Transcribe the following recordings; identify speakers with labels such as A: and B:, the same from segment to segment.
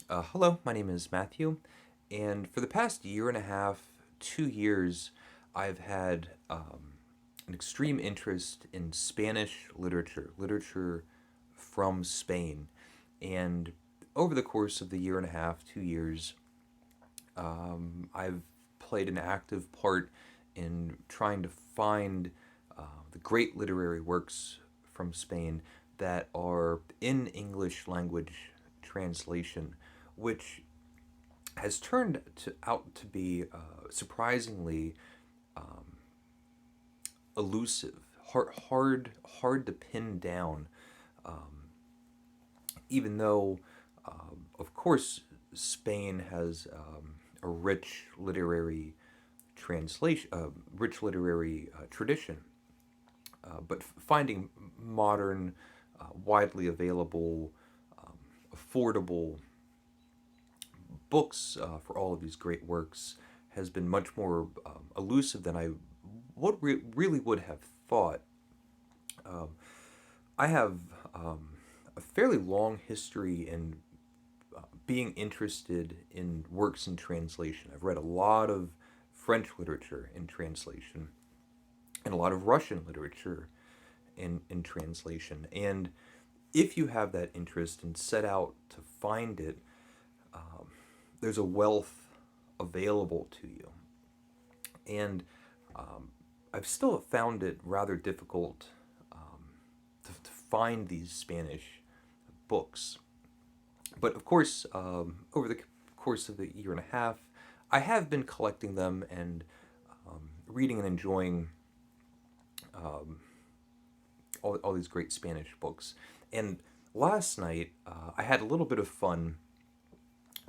A: Hello, my name is Matthew, and for the past year and a half, 2 years, I've had an extreme interest in Spanish literature from Spain. And over the course of the year and a half, 2 years, I've played an active part in trying to find the great literary works from Spain that are in English language translation, which has out to be surprisingly elusive, hard to pin down. Even though, of course, Spain has a rich literary tradition, but finding modern, widely available, affordable books for all of these great works has been much more elusive than I really would have thought. I have a fairly long history in being interested in works in translation. I've read a lot of French literature in translation and a lot of Russian literature in translation. And if you have that interest and set out to find it, there's a wealth available to you. And I've still found it rather difficult to find these Spanish books. But of course, over the course of the year and a half, I have been collecting them and reading and enjoying all these great Spanish books. And last night, I had a little bit of fun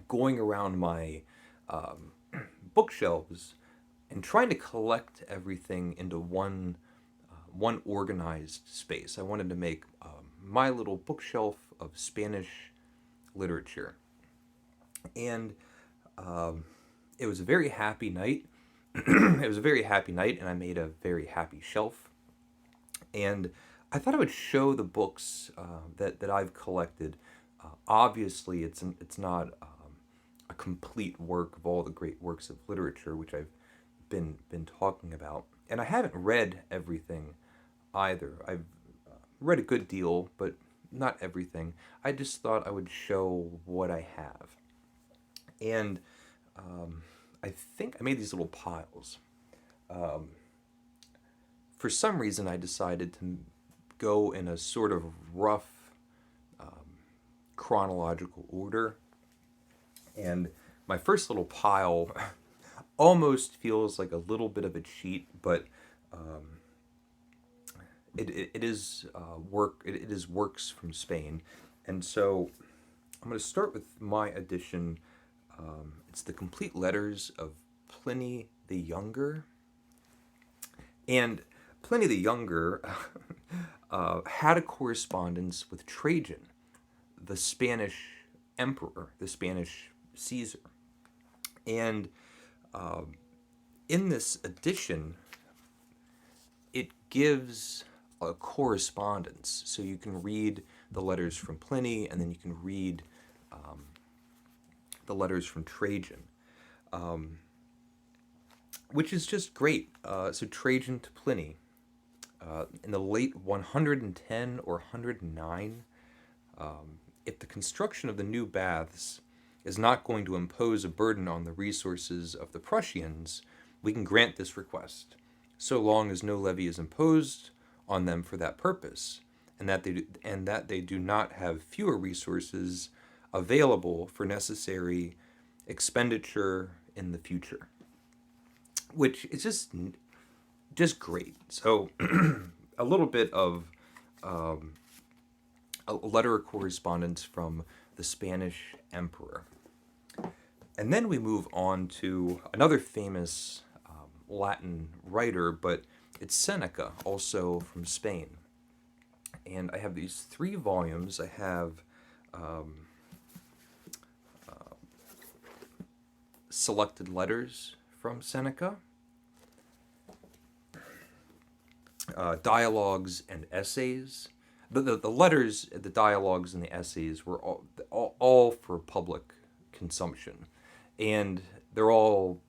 A: going around my bookshelves and trying to collect everything into one organized space. I wanted to make my little bookshelf of Spanish literature, and it was a very happy night. It was a very happy night, and I made a very happy shelf. And I thought I would show the books that I've collected. Obviously, it's not a complete work of all the great works of literature which I've been talking about, and I haven't read everything either. I've read a good deal, but not everything. I just thought I would show what I have, and I think I made these little piles. Um, for some reason, I decided to go in a sort of rough chronological order, and my first little pile almost feels like a little bit of a cheat, but it is it is works from Spain, and so I'm going to start with my edition. It's the complete letters of Pliny the Younger, and Pliny the Younger had a correspondence with Trajan, the Spanish emperor, the Spanish Caesar, and in this edition, it gives a correspondence. So you can read the letters from Pliny, and then you can read the letters from Trajan, which is just great. So Trajan to Pliny, in the late 110 or 109, if the construction of the new baths is not going to impose a burden on the resources of the Prussians, we can grant this request, so long as no levy is imposed on them for that purpose, and that they do not have fewer resources available for necessary expenditure in the future, which is just great. So a little bit of a letter of correspondence from the Spanish emperor. And then we move on to another famous Latin writer, but it's Seneca, also from Spain. And I have these 3 volumes. I have selected letters from Seneca, dialogues and essays. The letters, the dialogues, and the essays were all for public consumption. And they're all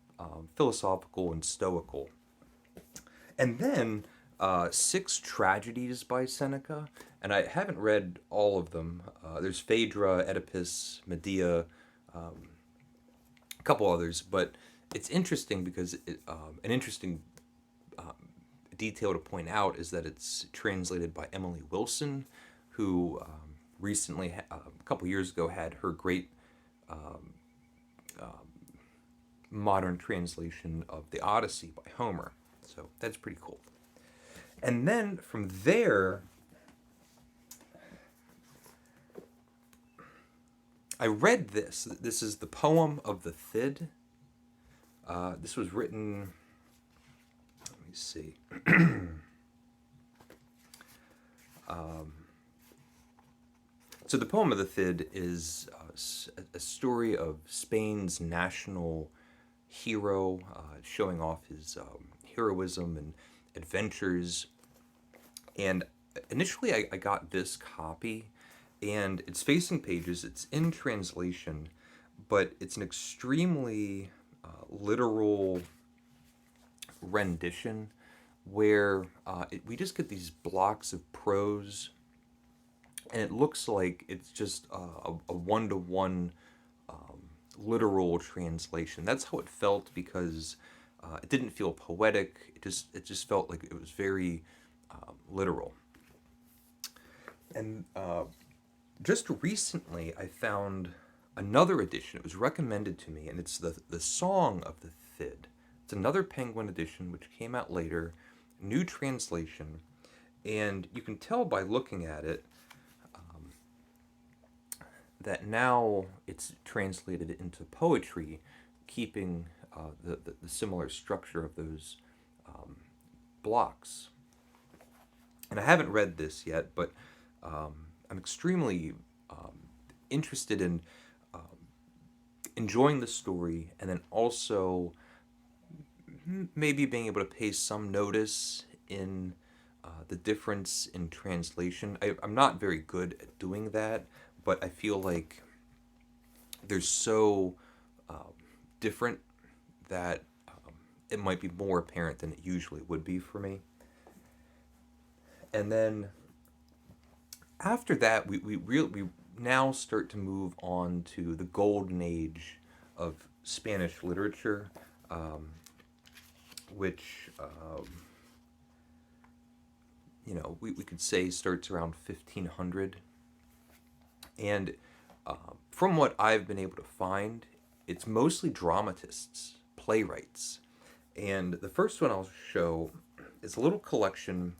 A: philosophical and stoical. And then Six Tragedies by Seneca, and I haven't read all of them. There's Phaedra, Oedipus, Medea, a couple others, but it's interesting because an interesting detail to point out is that it's translated by Emily Wilson, who recently, a couple years ago, had her great modern translation of the Odyssey by Homer. So that's pretty cool. And then from there, I read this. This is the poem of the Thid. This was written, let me see. So the poem of the Thid is a story of Spain's national hero, showing off his heroism and adventures. And initially I got this copy, and it's facing pages, it's in translation, but it's an extremely literal rendition where we just get these blocks of prose, and it looks like it's just a one-to-one literal translation. That's how it felt, because it didn't feel poetic. It just felt like it was very literal. And just recently, I found another edition. It was recommended to me, and it's the Song of the Thid. It's another Penguin edition, which came out later, new translation, and you can tell by looking at it that now it's translated into poetry, keeping the similar structure of those blocks. And I haven't read this yet, but I'm extremely interested in enjoying the story, and then also maybe being able to pay some notice in the difference in translation. I'm not very good at doing that, but I feel like they're so different that it might be more apparent than it usually would be for me. And then after that, we now start to move on to the golden age of Spanish literature, which we could say starts around 1500. And from what I've been able to find, it's mostly dramatists, playwrights. And the first one I'll show is a little collection,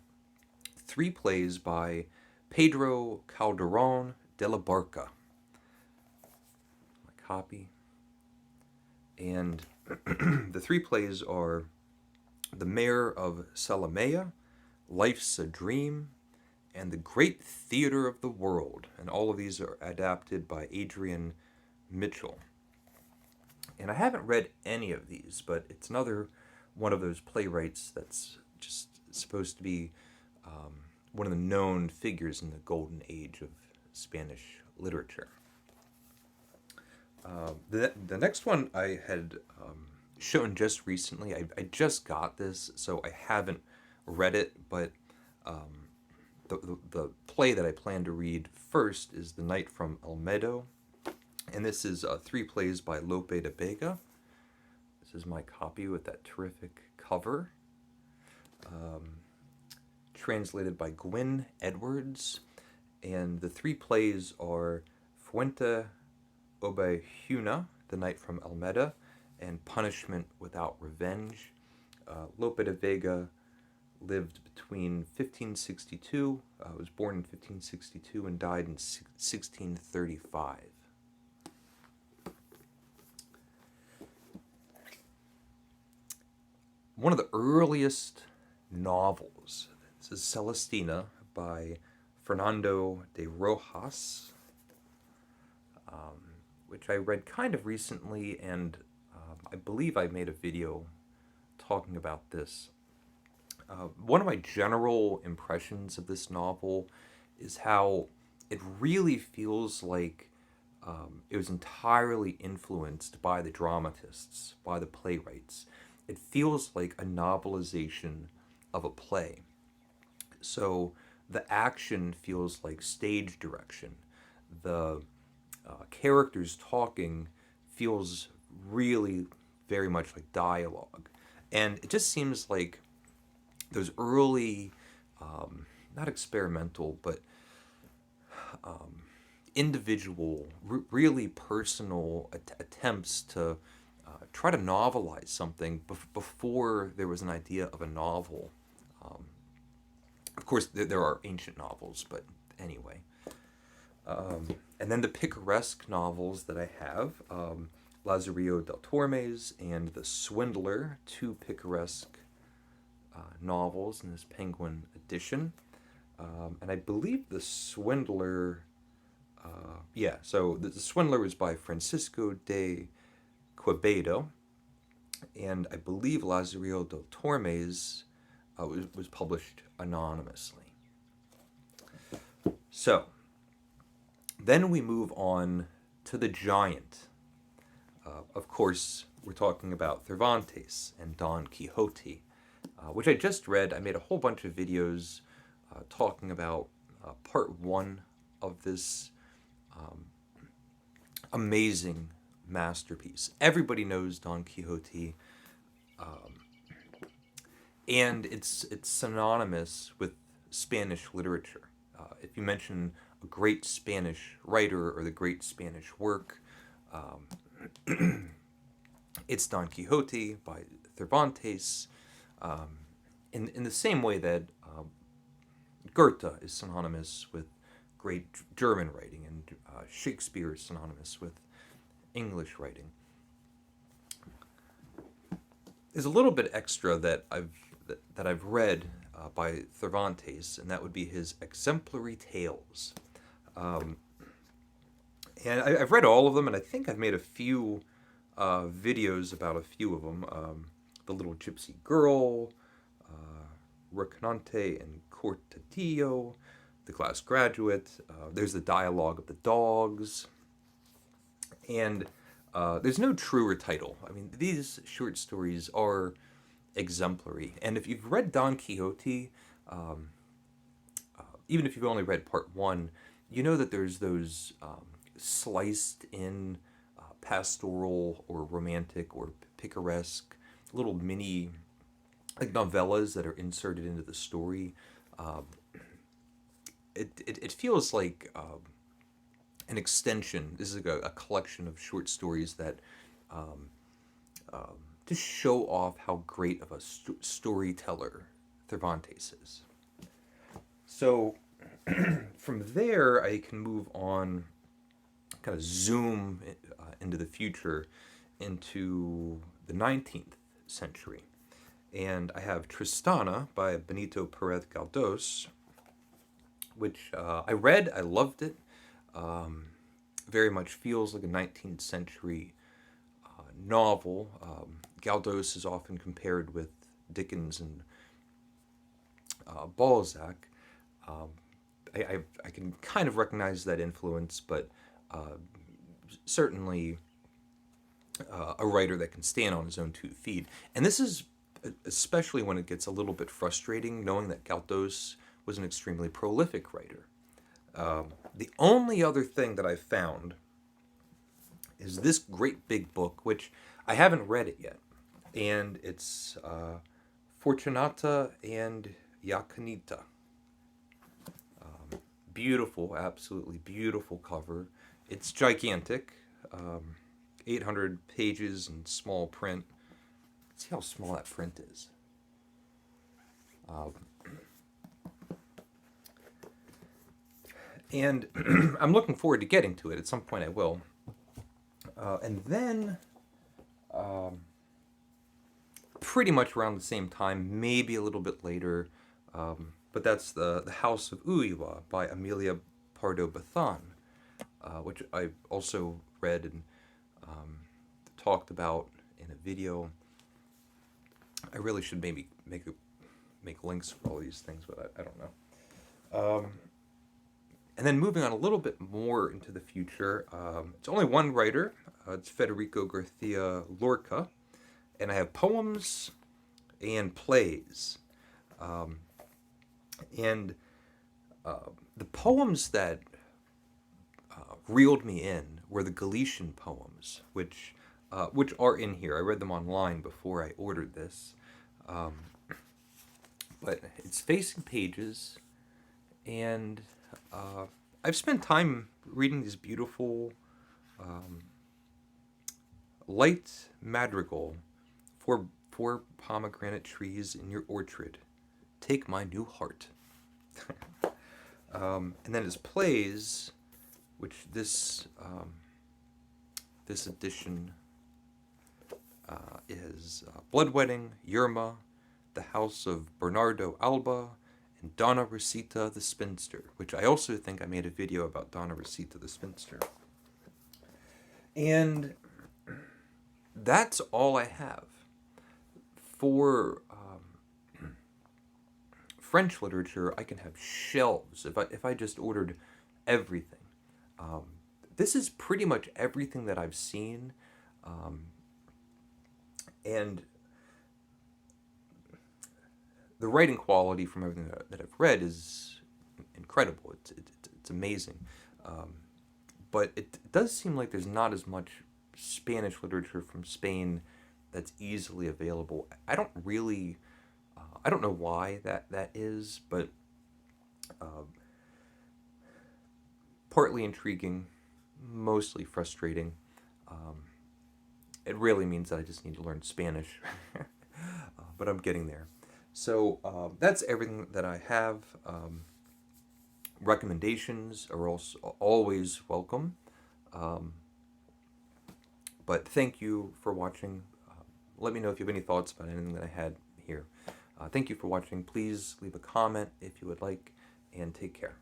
A: 3 plays by Pedro Calderón de la Barca. My copy. And the 3 plays are The Mayor of Salamea, Life's a Dream, and The Great Theater of the World. And all of these are adapted by Adrian Mitchell. And I haven't read any of these, but it's another one of those playwrights that's just supposed to be one of the known figures in the golden age of Spanish literature. The next one I had shown just recently. I just got this, so I haven't read it, but the play that I plan to read first is The Knight from Olmedo, and this is 3 plays by Lope de Vega. This is my copy with that terrific cover. Translated by Gwyn Edwards, and the 3 plays are Fuente Obejuna, The Knight from Almeda, and Punishment Without Revenge. Lope de Vega lived between 1562, was born in 1562 and died in 1635. One of the earliest novels, this is Celestina by Fernando de Rojas, which I read kind of recently, and I believe I made a video talking about this. One of my general impressions of this novel is how it really feels like It was entirely influenced by the dramatists, by the playwrights. It feels like a novelization of a play. So the action feels like stage direction. The characters talking feels really very much like dialogue. And it just seems like those early, not experimental, but individual, really personal attempts to try to novelize something before there was an idea of a novel. Um, of course, there are ancient novels, but anyway. And then the picaresque novels that I have, Lazarillo del Tormes and The Swindler, two picaresque novels in this Penguin edition. And I believe The Swindler, so the Swindler was by Francisco de Quevedo, and I believe Lazarillo del Tormes was published anonymously. So, then we move on to the giant. Of course, we're talking about Cervantes and Don Quixote, which I just read. I made a whole bunch of videos talking about part one of this amazing masterpiece. Everybody knows Don Quixote, and it's synonymous with Spanish literature. If you mention a great Spanish writer or the great Spanish work, it's Don Quixote by Cervantes, in the same way that Goethe is synonymous with great German writing, and Shakespeare is synonymous with English writing. There's a little bit extra that I've read by Cervantes, and that would be his exemplary tales. And I've read all of them, and I think I've made a few videos about a few of them. The Little Gypsy Girl, Rocinante and Cortadillo, The Class Graduate. There's the Dialogue of the Dogs. And there's no truer title. I mean, these short stories are exemplary. And if you've read Don Quixote, even if you've only read part one, you know that there's those sliced in pastoral or romantic or picaresque little mini like novellas that are inserted into the story. It feels like an extension. This is like a collection of short stories that just show off how great of a storyteller Cervantes is. So from there, I can move on, kind of zoom into the future, into the 19th century. And I have Tristana by Benito Perez Galdós, which I read, I loved it. Very much feels like a 19th century novel. Galdós is often compared with Dickens and Balzac. I can kind of recognize that influence, but certainly a writer that can stand on his own 2 feet. And this is especially when it gets a little bit frustrating, knowing that Galdós was an extremely prolific writer. The only other thing that I've found is this great big book, which I haven't read it yet, and it's Fortunata and Yacanita. Beautiful, absolutely beautiful cover. It's gigantic, 800 pages in small print. Let's see how small that print is. And I'm looking forward to getting to it. At some point I will. And then, pretty much around the same time, maybe a little bit later, but that's the House of Ulloa by Amelia Pardo Bazán, which I also read and talked about in a video. I really should maybe make links for all these things, but I don't know. And then moving on a little bit more into the future, it's only one writer. It's Federico Garcia Lorca. And I have poems and plays. And the poems that reeled me in were the Galician poems, which are in here. I read them online before I ordered this. But it's facing pages, and I've spent time reading these beautiful light madrigal for pomegranate trees in your orchard. Take my new heart. And then his plays, which this edition is Bloodwedding, Yerma, The House of Bernardo Alba, and Donna Rosita the Spinster, which I also think I made a video about Donna Rosita the Spinster. And that's all I have. For French literature, I can have shelves if I just ordered everything. This is pretty much everything that I've seen, and the writing quality from everything that I've read is incredible. It's amazing, but it does seem like there's not as much Spanish literature from Spain that's easily available. I don't know why that is, but partly intriguing, mostly frustrating. It really means that I just need to learn Spanish, but I'm getting there. So that's everything that I have. Recommendations are also always welcome. But thank you for watching. Let me know if you have any thoughts about anything that I had here. Thank you for watching. Please leave a comment if you would like, and take care.